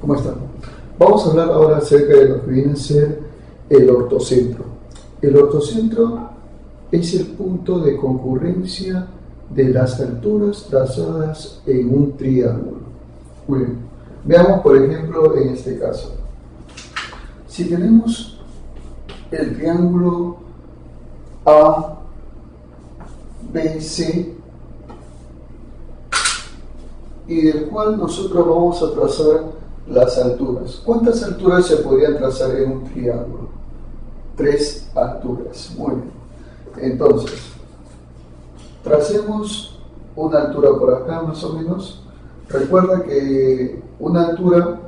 ¿Cómo están? Vamos a hablar ahora acerca de lo que viene a ser el ortocentro. El ortocentro es el punto de concurrencia de las alturas trazadas en un triángulo. Muy bien. Veamos, por ejemplo, en este caso. Si tenemos el triángulo ABC y del cual nosotros vamos a trazar las alturas. ¿Cuántas alturas se podrían trazar en un triángulo? 3 alturas. Muy bien. Entonces, tracemos una altura por acá más o menos. Recuerda que una altura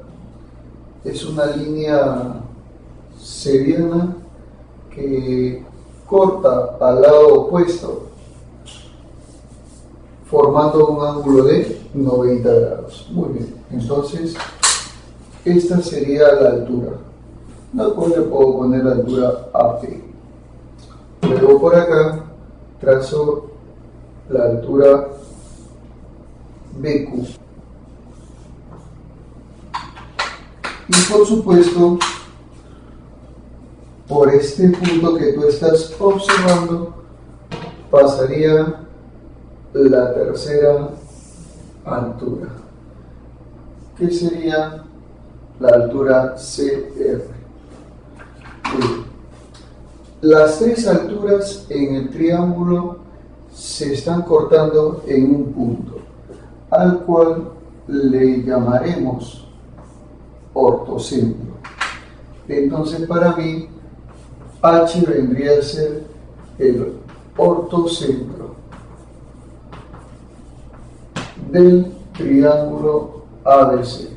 es una línea seriana que corta al lado opuesto, formando un ángulo de 90 grados. Muy bien. Entonces, esta sería la altura, la cual le puedo poner la altura AP. Luego por acá trazo la altura BQ. Y por supuesto, por este punto que tú estás observando, pasaría la tercera altura, que sería la altura CR. Las 3 alturas en el triángulo se están cortando en un punto, al cual le llamaremos ortocentro. Entonces, para mí, H vendría a ser el ortocentro del triángulo ABC.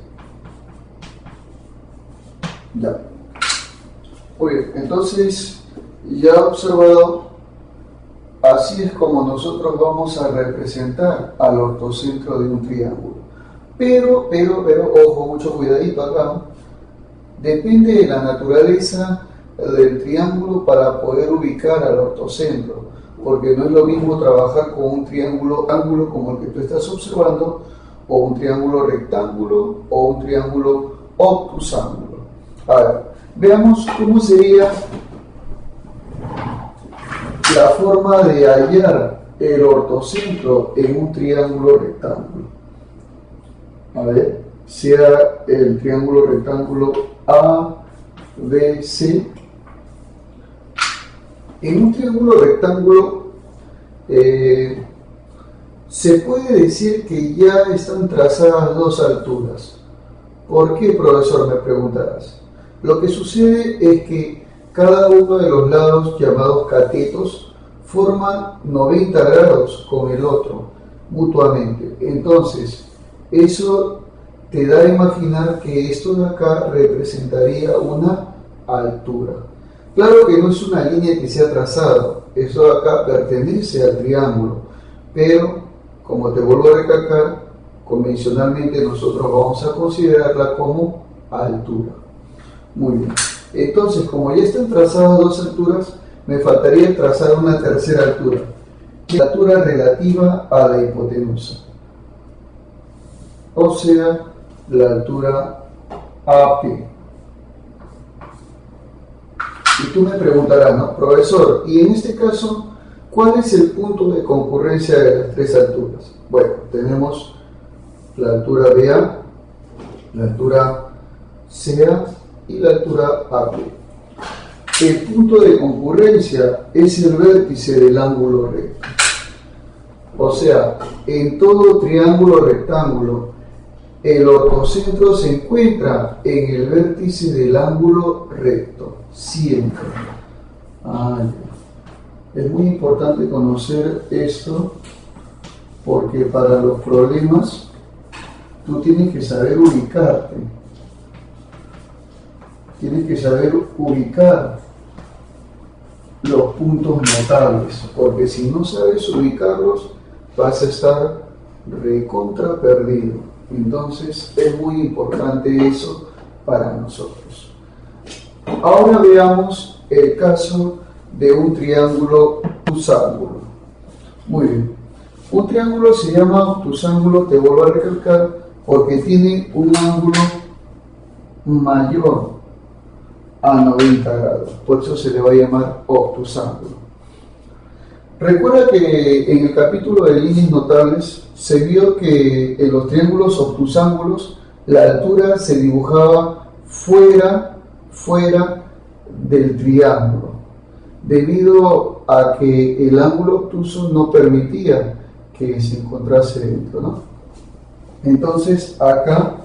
Ya. Muy bien, entonces ya he observado, así es como nosotros vamos a representar al ortocentro de un triángulo. Pero, ojo, mucho cuidadito acá, depende de la naturaleza del triángulo para poder ubicar al ortocentro, porque no es lo mismo trabajar con un ángulo como el que tú estás observando, o un triángulo rectángulo, o un triángulo obtusángulo. A ver, veamos cómo sería la forma de hallar el ortocentro en un triángulo rectángulo. A ver, sea el triángulo rectángulo ABC. En un triángulo rectángulo se puede decir que ya están trazadas 2 alturas. ¿Por qué, profesor?, me preguntarás. Lo que sucede es que cada uno de los lados, llamados catetos, forman 90 grados con el otro mutuamente. Entonces, eso te da a imaginar que esto de acá representaría una altura. Claro que no es una línea que se ha trazado, eso de acá pertenece al triángulo, pero como te vuelvo a recalcar, convencionalmente nosotros vamos a considerarla como altura. Muy bien. Entonces, como ya están trazadas 2 alturas, me faltaría trazar una tercera altura, la altura relativa a la hipotenusa, o sea, la altura AP. Y tú me preguntarás, ¿no, profesor? Y en este caso, ¿cuál es el punto de concurrencia de las 3 alturas? Bueno, tenemos la altura BA, la altura CA y la altura AP. El punto de concurrencia es el vértice del ángulo recto. O sea, en todo triángulo rectángulo, el ortocentro se encuentra en el vértice del ángulo recto, siempre. Es muy importante conocer esto, porque para los problemas tú tienes que saber ubicarte. Tienes que saber ubicar los puntos notables, porque si no sabes ubicarlos, vas a estar recontra perdido. Entonces es muy importante eso para nosotros. Ahora veamos el caso de un triángulo obtusángulo. Muy bien. Un triángulo se llama obtusángulo, te vuelvo a recalcar, porque tiene un ángulo mayor a 90 grados. Por eso se le va a llamar obtusángulo. Recuerda que en el capítulo de líneas notables se vio que en los triángulos obtusángulos la altura se dibujaba fuera del triángulo, debido a que el ángulo obtuso no permitía que se encontrase dentro, ¿no? Entonces acá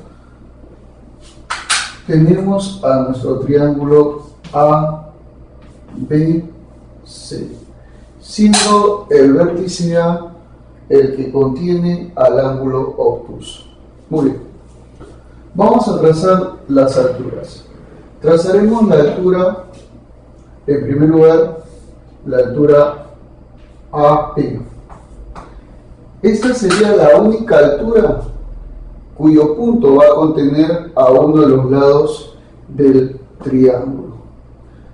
tenemos a nuestro triángulo ABC, siendo el vértice A el que contiene al ángulo obtuso. Muy bien. Vamos a trazar las alturas. Trazaremos la altura, en primer lugar, la altura AP. Esta sería la única altura cuyo punto va a contener a uno de los lados del triángulo.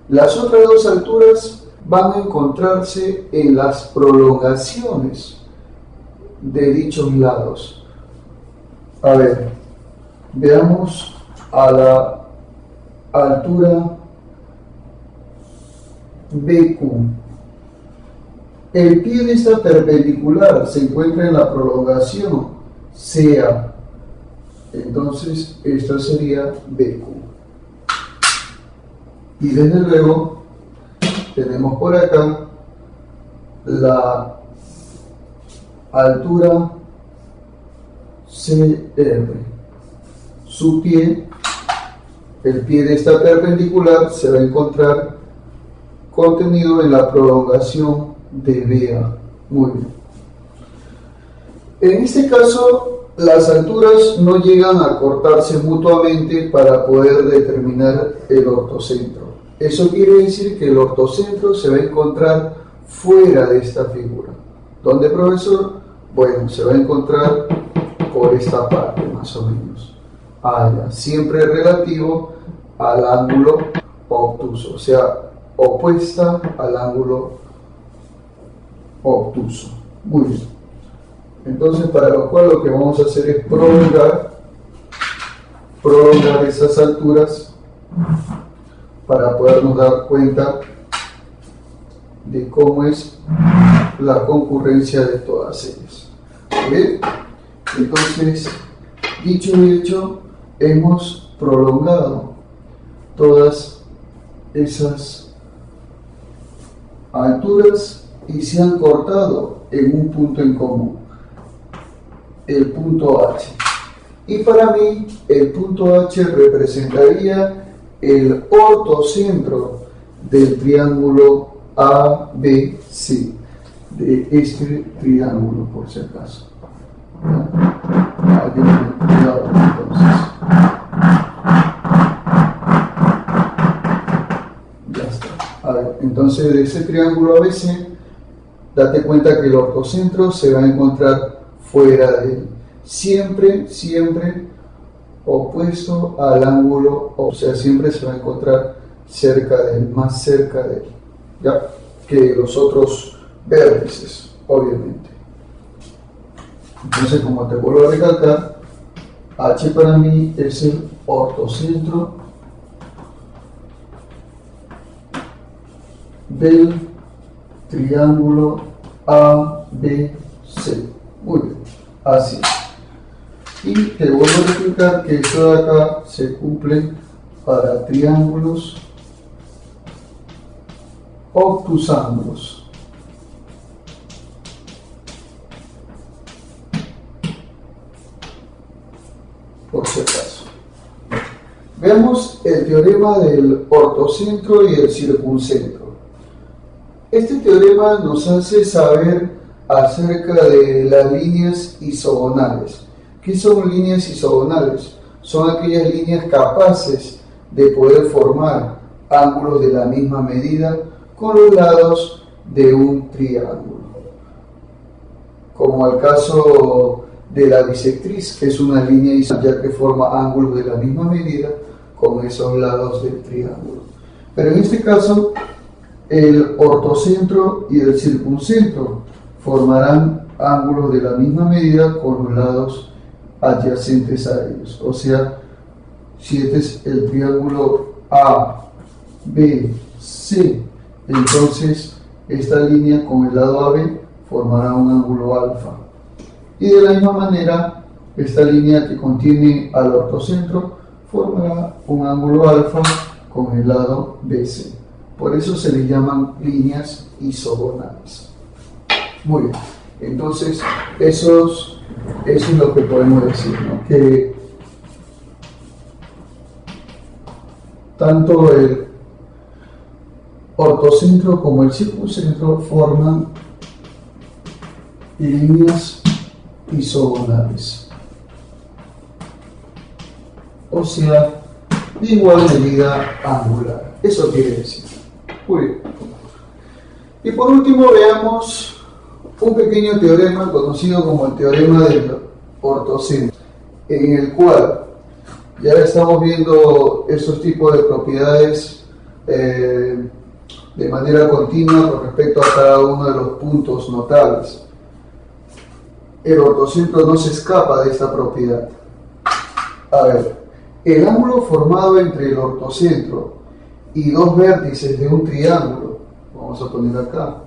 Las otras dos alturas van a encontrarse en las prolongaciones de dichos lados. A ver, veamos a la altura BQ. El pie de esta perpendicular se encuentra en la prolongación CA. Entonces, esta sería BQ. Y desde luego, tenemos por acá la altura CR. Su pie, el pie de esta perpendicular, se va a encontrar contenido en la prolongación de BA. Muy bien. En este caso, las alturas no llegan a cortarse mutuamente para poder determinar el ortocentro. Eso quiere decir que el ortocentro se va a encontrar fuera de esta figura. ¿Dónde, profesor? Bueno, se va a encontrar por esta parte, más o menos. Allá, siempre relativo al ángulo obtuso, o sea, opuesta al ángulo obtuso. Muy bien. Entonces, para lo cual lo que vamos a hacer es prolongar esas alturas para podernos dar cuenta de cómo es la concurrencia de todas ellas. ¿Bien? Entonces, dicho y hecho, hemos prolongado todas esas alturas y se han cortado en un punto en común, el punto H. Y para mí, el punto H representaría el ortocentro del triángulo ABC, de este triángulo, por si acaso. Ya está. A ver, entonces de ese triángulo ABC, date cuenta que el ortocentro se va a encontrar fuera de él, siempre opuesto al ángulo, o sea, siempre se va a encontrar cerca de él, más cerca de él, ya, que los otros vértices, obviamente. Entonces, como te vuelvo a recalcar, H para mí es el ortocentro del triángulo ABC. Muy bien, así. Y te vuelvo a explicar que esto de acá se cumple para triángulos obtusángulos. Por si acaso. Veamos el teorema del ortocentro y el circuncentro. Este teorema nos hace saber acerca de las líneas isogonales. ¿Qué son líneas isogonales? Son aquellas líneas capaces de poder formar ángulos de la misma medida con los lados de un triángulo. Como el caso de la bisectriz, que es una línea isógona que forma ángulos de la misma medida con esos lados del triángulo. Pero en este caso, el ortocentro y el circuncentro formarán ángulos de la misma medida con los lados adyacentes a ellos. O sea, si este es el triángulo A, B, C, entonces esta línea con el lado AB formará un ángulo alfa. Y de la misma manera, esta línea que contiene al ortocentro formará un ángulo alfa con el lado BC. Por eso se le llaman líneas isogonales. Muy bien, entonces eso es lo que podemos decir, ¿no? Que tanto el ortocentro como el circuncentro forman líneas isogonales, o sea, de igual medida angular. Eso quiere decir. Muy bien. Y por último veamos un pequeño teorema conocido como el teorema del ortocentro, en el cual ya estamos viendo esos tipos de propiedades de manera continua con respecto a cada uno de los puntos notables. El ortocentro no se escapa de esta propiedad. A ver, el ángulo formado entre el ortocentro y dos vértices de un triángulo, vamos a poner acá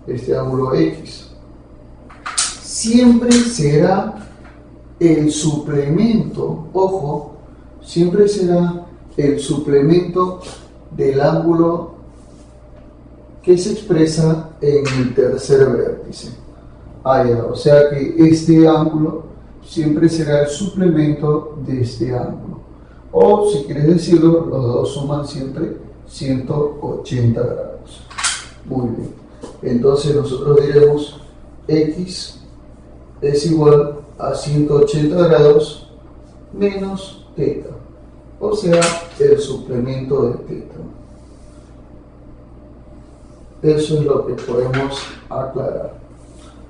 este ángulo X, siempre será el suplemento, ojo, siempre será el suplemento del ángulo que se expresa en el tercer vértice. O sea que este ángulo siempre será el suplemento de este ángulo. O si quieres decirlo, los dos suman siempre 180 grados. Muy bien. Entonces nosotros diremos X es igual a 180 grados menos θ. O sea, el suplemento de θ. Eso es lo que podemos aclarar.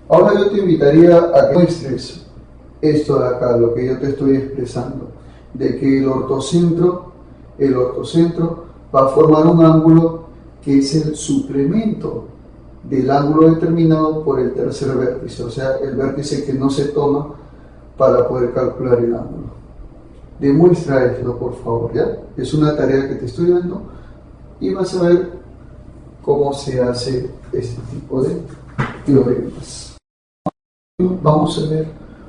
Ahora yo te invitaría a que muestres esto de acá, lo que yo te estoy expresando, de que el ortocentro va a formar un ángulo que es el suplemento del ángulo determinado por el tercer vértice, o sea, el vértice que no se toma para poder calcular el ángulo. Demuestra esto, por favor, ¿ya? Es una tarea que te estoy dando y vas a ver cómo se hace este tipo de teoremas. Vamos a ver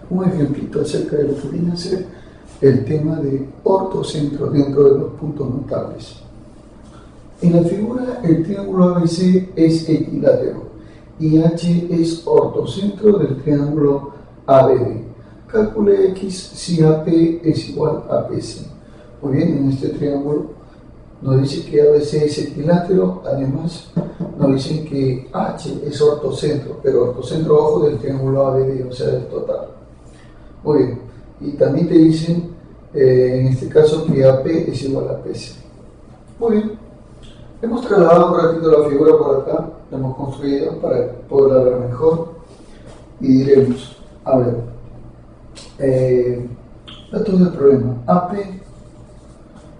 un ejemplito acerca de lo que viene a ser el tema de ortocentro dentro de los puntos notables. En la figura, el triángulo ABC es equilátero y H es ortocentro del triángulo ABD. Calcule X si AP es igual a PC. Muy bien, en este triángulo nos dice que ABC es equilátero, además nos dicen que H es ortocentro, pero ortocentro ojo del triángulo ABD, o sea, del total. Muy bien, y también te dicen, en este caso, que AP es igual a PC. Muy bien, hemos trasladado un ratito la figura por acá, la hemos construido para poderla ver mejor, y diremos, a ver, datos del problema, AP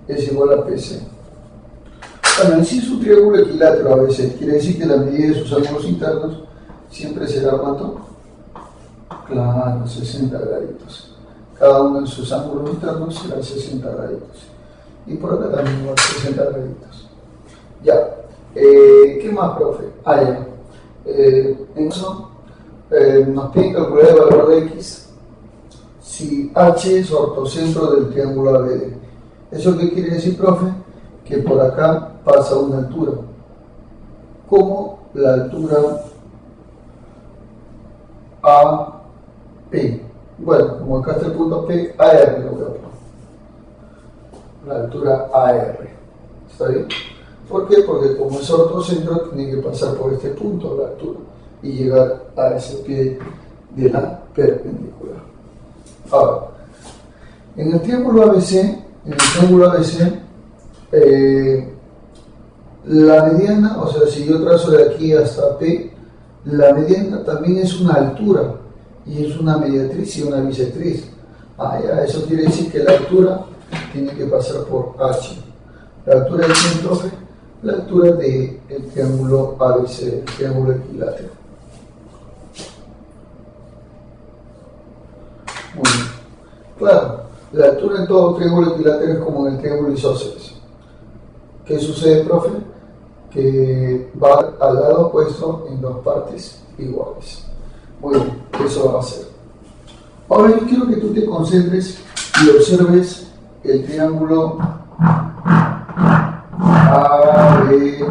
es igual a PC. Bueno, si es un triángulo equilátero a veces, quiere decir que la medida de sus ángulos internos siempre será ¿cuánto? Claro, 60 graditos. Cada uno de sus ángulos internos será 60 graditos. Y por acá también va a 60 graditos. Ya. ¿Qué más, profe? Ya. En eso nos piden calcular el valor de X si H es ortocentro del triángulo ABD. ¿Eso qué quiere decir, profe? Que por acá pasa una altura, como la altura AP. Bueno, como acá está el punto P, AR lo voy a poner. La altura AR. ¿Está bien? ¿Por qué? Porque como es ortocentro, tiene que pasar por este punto, la altura, y llegar a ese pie de la perpendicular. Ahora, en el triángulo ABC, la mediana, o sea, si yo trazo de aquí hasta P, la mediana también es una altura y es una mediatriz y una bisectriz. Ya, eso quiere decir que la altura tiene que pasar por H. La altura del profe, la altura del triángulo ABC, el triángulo equilátero. Muy bien. Claro, La altura en todo triángulo equilátero es como en el triángulo isósceles. ¿Qué sucede, profe? Que va al lado opuesto en dos partes iguales. Muy bien, eso va a ser. Ahora yo quiero que tú te concentres y observes el triángulo ABRP.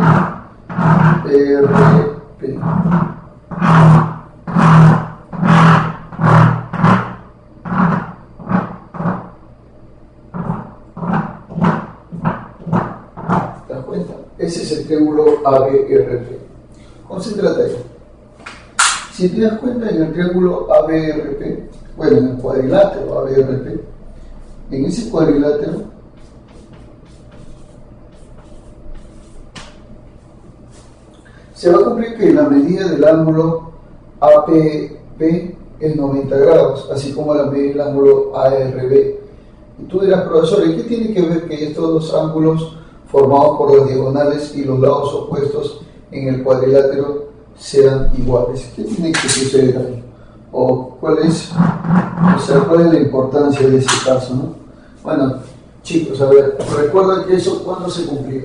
¿Te das cuenta? Ese es el triángulo ABRP. Concéntrate ahí. Si te das cuenta, en el triángulo ABRP, bueno, en el cuadrilátero ABRP, en ese cuadrilátero se va a cumplir que la medida del ángulo APP es 90 grados, así como la medida del ángulo ARB. Y tú dirás, profesor, ¿y qué tiene que ver que estos dos ángulos formados por las diagonales y los lados opuestos en el cuadrilátero sean iguales? ¿Qué tiene que suceder ahí? ¿O cuál es la importancia de ese caso, ¿no? Bueno, chicos, a ver, recuerden que eso, ¿cuándo se cumplió?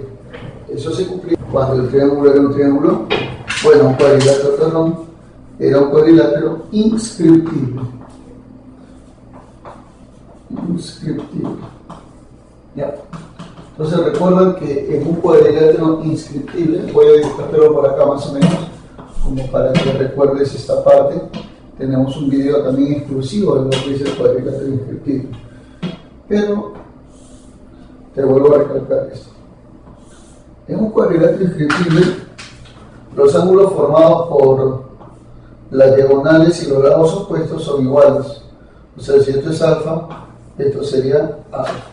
Eso se cumplió cuando el triángulo era un triángulo, bueno, un cuadrilátero, perdón, era un cuadrilátero inscriptible. Inscriptible. Ya. Entonces recuerden que en un cuadrilátero inscriptible, voy a dibujártelo por acá más o menos, como para que recuerdes esta parte. Tenemos un video también exclusivo de lo que es el cuadrilátero inscriptible. Pero te vuelvo a recalcar esto. En un cuadrilátero inscriptible, los ángulos formados por las diagonales y los lados opuestos son iguales. O sea, si esto es alfa, esto sería alfa.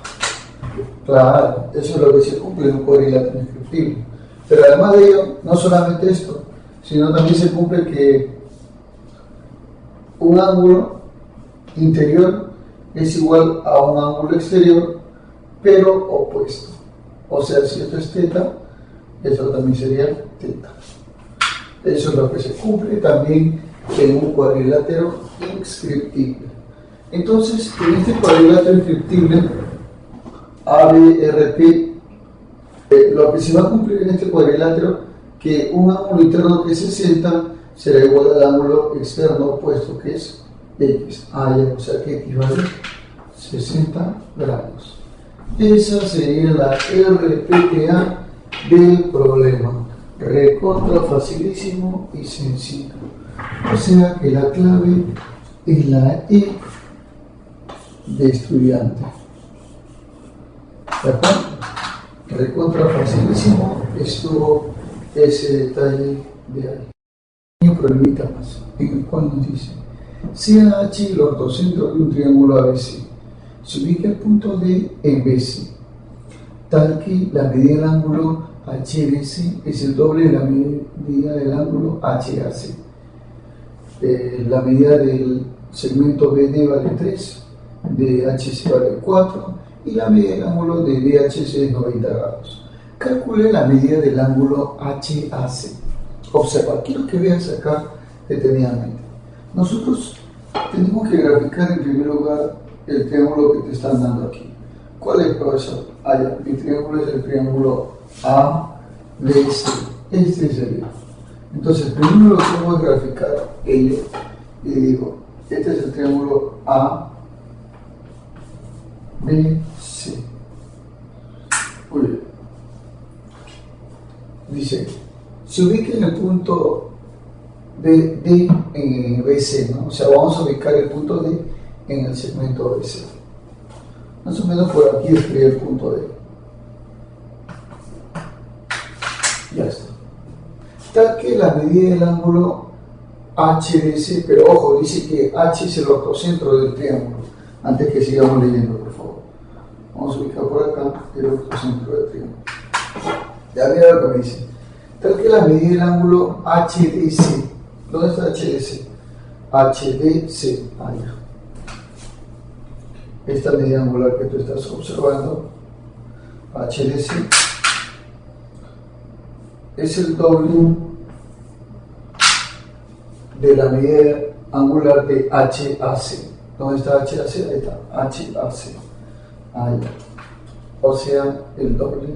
Claro, eso es lo que se cumple en un cuadrilátero inscriptible. Pero además de ello, no solamente esto, sino también se cumple que un ángulo interior es igual a un ángulo exterior, pero opuesto. O sea, si esto es teta, eso también sería teta. Eso es lo que se cumple también en un cuadrilátero inscriptible. Entonces, en este cuadrilátero inscriptible, ABRP, lo que se va a cumplir en este cuadrilátero, que un ángulo interno que es 60 será igual al ángulo externo opuesto, que es X. O sea que X vale 60 grados. Esa sería la RPTA del problema. Recontra facilísimo y sencillo. O sea que la clave es la E de estudiante. ¿De acuerdo? Recontra facilísimo, estuvo ese detalle de ahí. Un problemita más, en el cual nos dice: sea H el ortocentro de un triángulo ABC, se ubica el punto D en BC, tal que la medida del ángulo HBC es el doble de la medida del ángulo HAC. La medida del segmento BD vale 3, DHC vale 4 y la medida del ángulo de DHC es 90 grados. Calcule la medida del ángulo HAC. Observa, quiero que veas acá detenidamente. Nosotros tenemos que graficar en primer lugar el triángulo que te están dando aquí. ¿Cuál es, profesor? Ya, mi triángulo es el triángulo ABC. Este es el. Entonces, primero lo que vamos a graficar ello y digo, este es el triángulo ABC. Muy bien. Dice, se ubica en el punto D en BC, ¿no? O sea, vamos a ubicar el punto D en el segmento BC. Más o menos por aquí escribe el punto D. Ya está. Tal que la medida del ángulo HDC, pero ojo, dice que H es el ortocentro del triángulo. Antes que sigamos leyendo, por favor. Vamos a ubicar por acá el ortocentro del triángulo. Ya mira lo que me dice. Tal que la medida del ángulo HDC. ¿Dónde está HDC? HDC. Ya. Esta medida angular que tú estás observando, HDC, es el doble de la medida angular de HAC. ¿Dónde está HAC? Ahí está, HAC. Ah, ya. O sea, el doble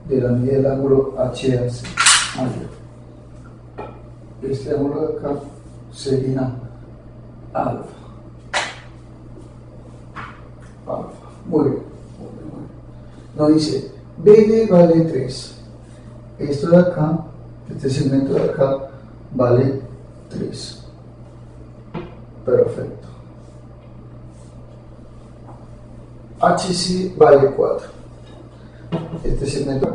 de la medida del ángulo HAC. Ah, ya. Este ángulo de acá sería alfa. Alfa. Muy bien. Nos dice, BD vale 3. Esto de acá, este segmento de acá, vale 3. Perfecto. HC vale 4. Este segmento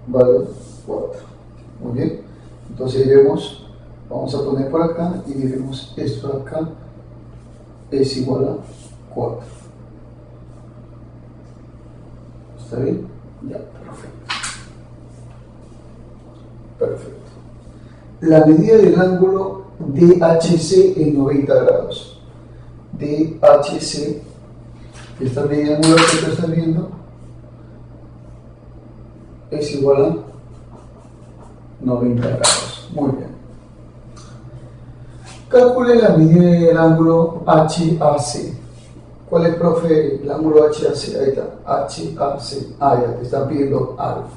vale 4. Muy bien. Entonces diremos, vamos a poner por acá y diremos esto de acá es igual a 4. ¿Está bien? Ya, perfecto. Perfecto. La medida del ángulo DHC es 90 grados. DHC, esta medida angular que tú estás viendo, es igual a 90 grados. Muy bien. Calcule la medida del ángulo HAC. ¿Cuál es, profe, el ángulo HAC? Ahí está, HAC. Ah, ya, te están pidiendo alfa.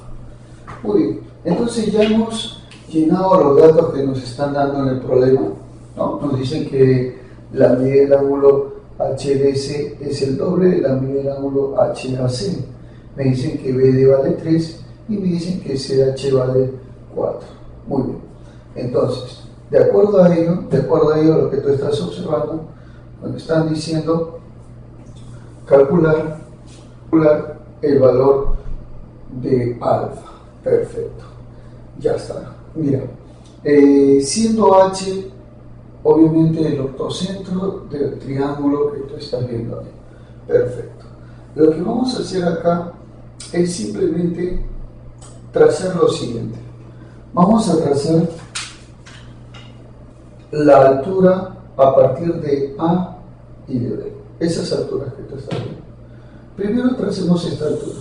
Muy bien. Entonces ya hemos llenado los datos que nos están dando en el problema, ¿no? Nos dicen que la medida del ángulo HDC es el doble de la medida del ángulo HAC. Me dicen que BD vale 3 y me dicen que CH vale 4. Muy bien. Entonces, de acuerdo a ello, lo que tú estás observando, nos están diciendo calcular el valor de alfa. Perfecto. Ya está. Mira, siendo H obviamente el ortocentro del triángulo que tú estás viendo ahí. Perfecto. Lo que vamos a hacer acá es simplemente trazar lo siguiente. Vamos a trazar la altura a partir de A y de B. Esas alturas que tú estás viendo. Primero tracemos esta altura,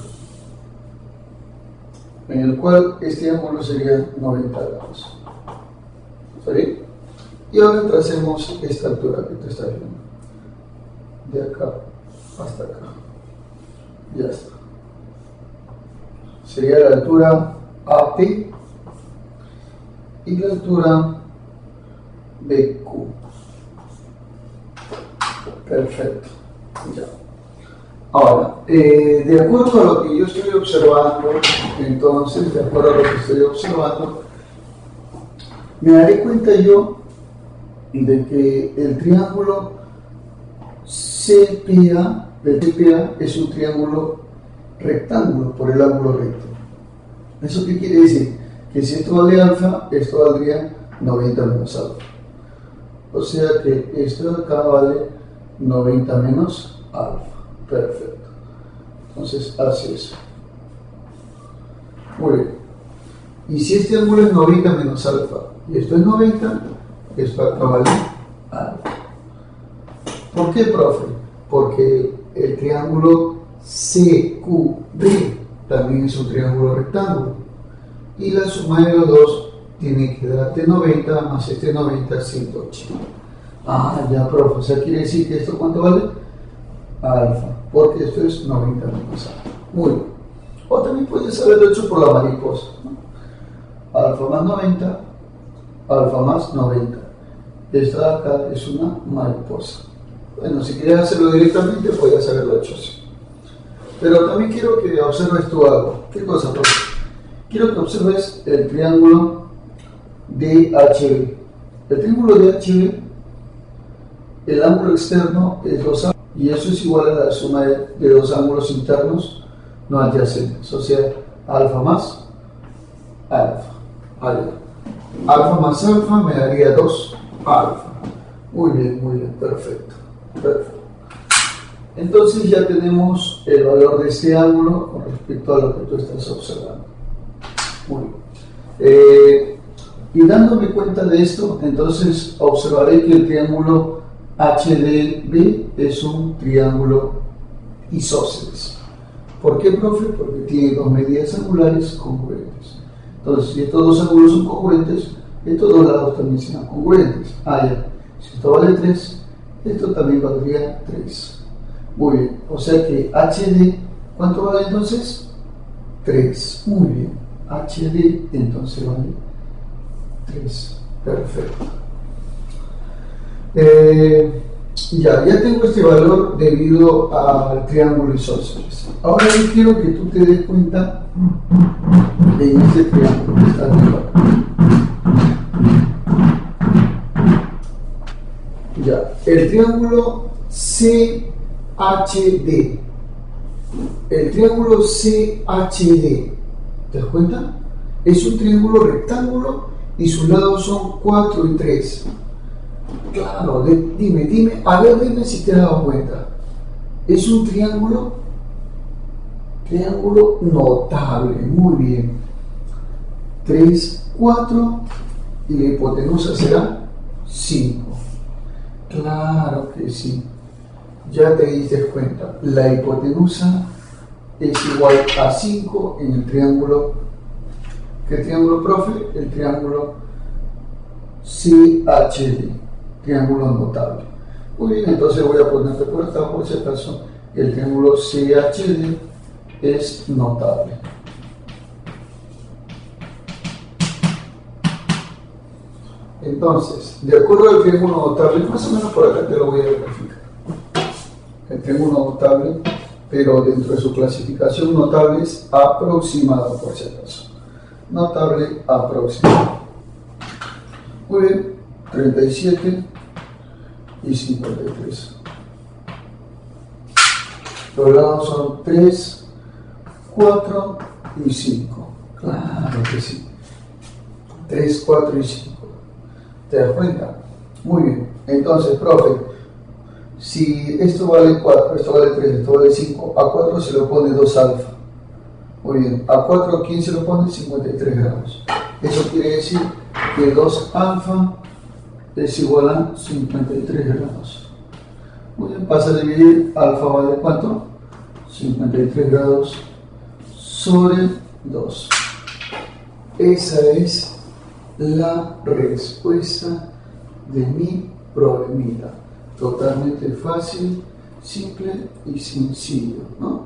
en el cual este ángulo sería 90 grados. ¿Está bien? Y ahora tracemos esta altura que tú estás viendo, de acá hasta acá. Ya está. Sería la altura AP y la altura BQ. Perfecto. Ya. Ahora, de acuerdo a lo que yo estoy observando, entonces, de acuerdo a lo que estoy observando, me daré cuenta yo de que el triángulo CPA, el CPA es un triángulo rectángulo por el ángulo recto. ¿Eso qué quiere decir? Que si esto vale alfa, esto valdría 90 menos alfa. O sea que esto de acá vale 90 menos alfa. Perfecto. Entonces, así es. Muy bien. Y si este ángulo es 90 menos alfa, y esto es 90, esto acá vale alfa. ¿Por qué, profe? Porque el triángulo CQD también es un triángulo rectángulo. Y la suma de los dos tiene que darte 90 más este 90, 180. Ah, ya, profe. O sea, quiere decir que esto, ¿cuánto vale? Alfa, porque esto es 90 menos alfa. Muy bien. O también puedes haberlo hecho por la mariposa, ¿no? Alfa más 90, alfa más 90. Esta de acá es una mariposa. Bueno, si quieres hacerlo directamente, puedes haberlo hecho así. Pero también quiero que observes tú algo. ¿Qué cosa, profe? Quiero que observes el triángulo DHB. El triángulo DHB, el ángulo externo es 2 ángulos, y eso es igual a la suma de dos ángulos internos no adyacentes, o sea, alfa más alfa. Alfa más alfa me daría 2 alfa. Muy bien, perfecto. Entonces ya tenemos el valor de este ángulo con respecto a lo que tú estás observando. Muy bien. Y dándome cuenta de esto, entonces observaré que el triángulo HDB es un triángulo isósceles. ¿Por qué, profe? Porque tiene dos medidas angulares congruentes. Entonces, si estos dos ángulos son congruentes, estos dos lados también serán congruentes. Ah, ya. Si esto vale 3, esto también valdría 3. Muy bien, o sea que HD, ¿cuánto vale entonces? 3. Muy bien, HD entonces vale 3. Perfecto. Ya tengo este valor debido al triángulo isósceles. Ahora yo quiero que tú te des cuenta de este triángulo que está arriba. Ya, el triángulo CHD. El triángulo CHD, ¿te das cuenta? Es un triángulo rectángulo y sus lados son 4 y 3. Claro, dime, dime si te has dado cuenta. Es un triángulo notable, muy bien. 3, 4 y la hipotenusa será 5. Claro que sí. Ya te diste cuenta, la hipotenusa es igual a 5 en el triángulo. ¿Qué triángulo, profe? El triángulo CHD, triángulo notable. Muy bien, entonces voy a ponerte por acá, por si acaso, el triángulo CHD es notable. Entonces, de acuerdo al triángulo notable, más o menos por acá te lo voy a graficar. El triángulo notable, pero dentro de su clasificación notable es aproximado, por si acaso. Notable aproximado. Muy bien, 37 y 53. Los lados son 3, 4 y 5. Claro que sí. 3, 4 y 5. ¿Te das cuenta? Muy bien. Entonces, profe, si esto vale 4, esto vale 3, esto vale 5, a 4 se le pone 2 alfa. Muy bien. A 4, ¿quién se lo pone? 53 grados. Eso quiere decir que 2 alfa es igual a 53 grados. Muy bien, pasa a dividir, alfa vale ¿cuánto? 53 grados sobre 2. Esa es la respuesta de mi problemita. Totalmente fácil, simple y sencillo, ¿no?